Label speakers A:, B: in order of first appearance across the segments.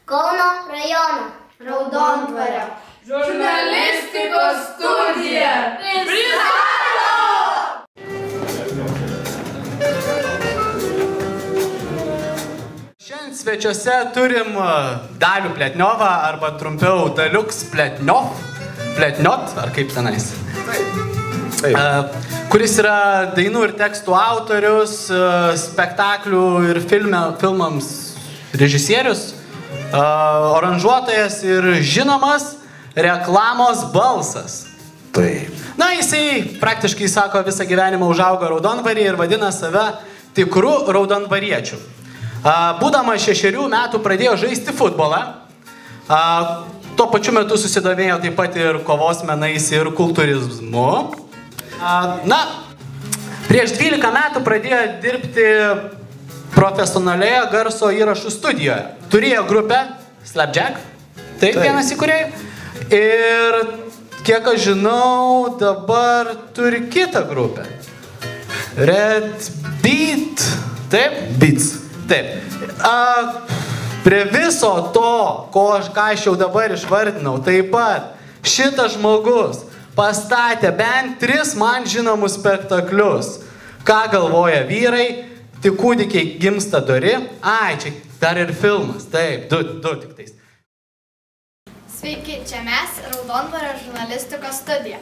A: Kauno rajono
B: Raudondvario žurnalistikos studija pristato!
C: Šiandien svečiuose turim Dalių Pletniovą, arba trumpiau Daliuks Pletniot, ar kaip tenais. Kuris yra dainų ir tekstų autorius, spektaklių ir filmams režisierius, aranžuotojas ir žinomas reklamos balsas.
D: Taip.
C: Na, jisai praktiškai, sako, visą gyvenimą užaugo Raudondvaryje ir vadina save tikru raudondvariečiu. Būdamas 6 metų pradėjo žaisti futbolą. Tuo pačiu metu susidomėjo taip pat ir kovos menais ir kultūrizmu. Na, prieš 12 metų pradėjo dirbti profesionalioje garso įrašų studijoje. Turėjo grupę Slapjack, taip, vienas įkūrėjų. Ir kiek aš žinau, dabar turi kitą grupę. Red Beat, taip?
D: Beats.
C: Taip. Prie viso to, ką aš jau dabar išvardinau, taip pat šitas žmogus pastatė bent 3 man žinomus spektaklius. Ką galvoja vyrai? Tik kūdikiai gimsta dori. Ai, čia dar ir filmas. Taip, du tik tais.
B: Sveiki, čia mes, Raudondvario žurnalistikos studija.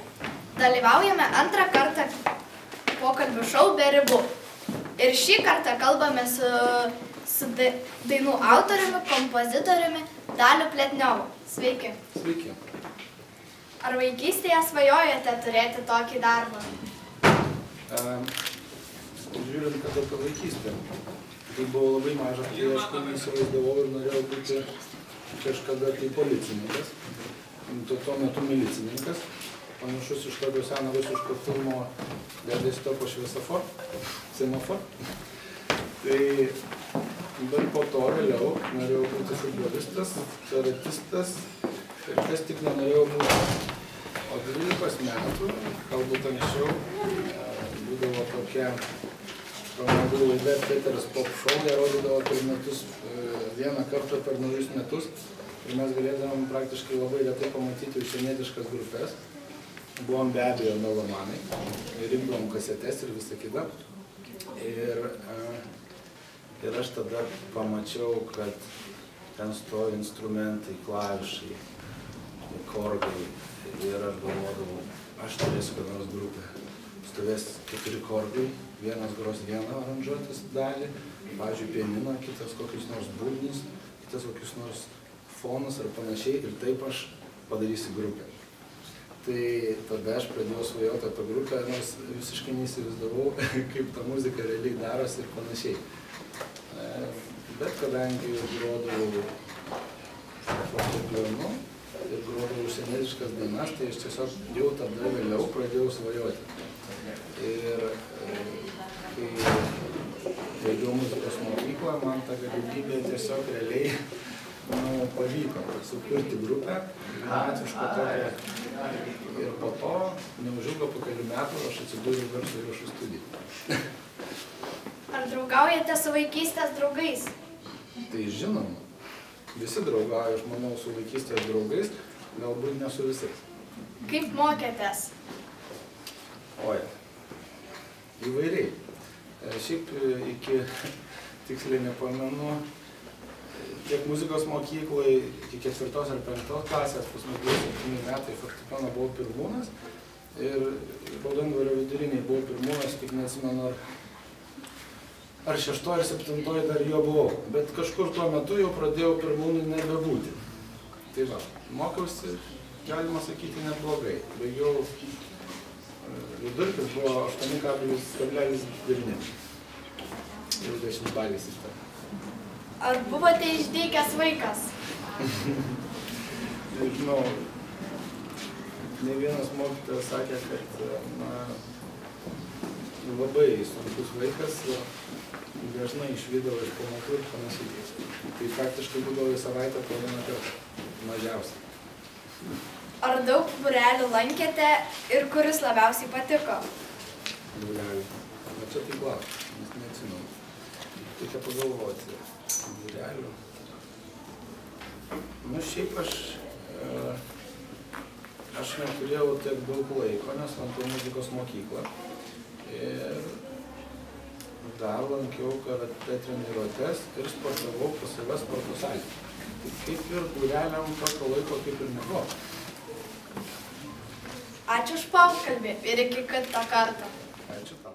B: Dalyvaujame antrą kartą pokalbių šou Be ribų. Ir šį kartą kalbame su dainų autoriumi, kompozitoriumi Daliu Pletniovu. Sveiki.
D: Sveiki.
B: Ar vaikystėje svajojate turėti tokį darbą?
D: Žiūrint, kad apie vaikystę. Tai buvo labai mažas, tai aš įsivaizdavau ir norėjau būti kažkada tai policininkas. Tuo metu milicininkas. Panašus iš tokio seno rusiško filmo Dėdėstopo šviesofor, semafor. Tai dar po to vėliau norėjau būti futbolistas, karatistas ir kas tik nenorėjau būti. O 12 metų, galbūt anksčiau, būdavo tokia pramogų laida Peteras Pop Show, jie rodydavo per metus, vieną kartą per naujus metus ir mes galėdavom praktiškai labai retai pamatyti užsienietiškas grupės. Buvom be abejo melomanai, rinkdavom kasetes ir visą kitą. Ir aš tada pamačiau, kad ten stovi instrumentai, klavišai, korgai ir aš galvodavau, aš turėsiu kad nors grupę. Stovės 4 korgai, vienas gros vieną aranžuotis dalį, pavyzdžiui, pianino, kitas kokius nors būgnus, kitas kokius nors fonus ar panašiai ir taip aš padarysiu grupę. Tai tada aš pradėjau svajoti apie grupę, nors visiškai neįsivaizdavau, kaip ta muzika realiai darosi ir panašiai. Bet kadangi grodavau fortepijonu ir grodavau užsienietiškas dainas, tai aš tiesiog jau tada vėliau pradėjau svajoti. Ir kai baigiau muzikos mokyklą, man ta galimybė tiesiog realiai pavyko sukurti grupę, jaunatvišką tokią. Ir po to, neužilgo po kelių metų, aš atsidūriau garso įrašų studijai.
B: Ar draugaujate su vaikystės draugais?
D: Tai žinoma, visi draugauja, aš manau, su vaikystės draugais, galbūt ne su visais.
B: Kaip mokėtės?
D: Oi, įvairiai. Šiaip iki, tiksliai nepamenu, tiek muzikos mokyklai, iki 4 ar 5 klasės, pas mus buvo 7 metai, fortepijono buvau pirmūnas ir Raudondvario viduriniai buvau pirmūnas, tik neatsimenu, ar 6 ar 7 dar jo buvau, bet kažkur tuo metu jau pradėjau pirmūnui nebebūti. Tai va, mokiausi, galima sakyti, neblogai. Baigiau vidurkis buvo 8,9. 20 balės iš to.
B: Ar buvote išdykęs vaikas?
D: Nežinau, ne vienas mokytojas sakė, kad labai sunkus vaikas dažnai išvydavo iš pamokų ir panašiai. Tai praktiškai būdavo į savaitę po vieną kartą, mažiausiai.
B: Ar daug būrelių lankėte ir kuris labiausiai patiko?
D: Būrelių. O čia tai klausimas, nes neatsimenu. Reikia pagalvoti. Būrelių. Nu, šiaip aš neturėjau tiek daug laiko, nes lankiau muzikos mokyklą. Ir dar lankiau karatė treniruotes ir sportavau pas save sporto salėje. Tai kaip ir būreliam tokio laiko kaip ir nebuvo.
B: Ačiū už pokalbį ir iki kitą kartą.
D: Ačiū tau.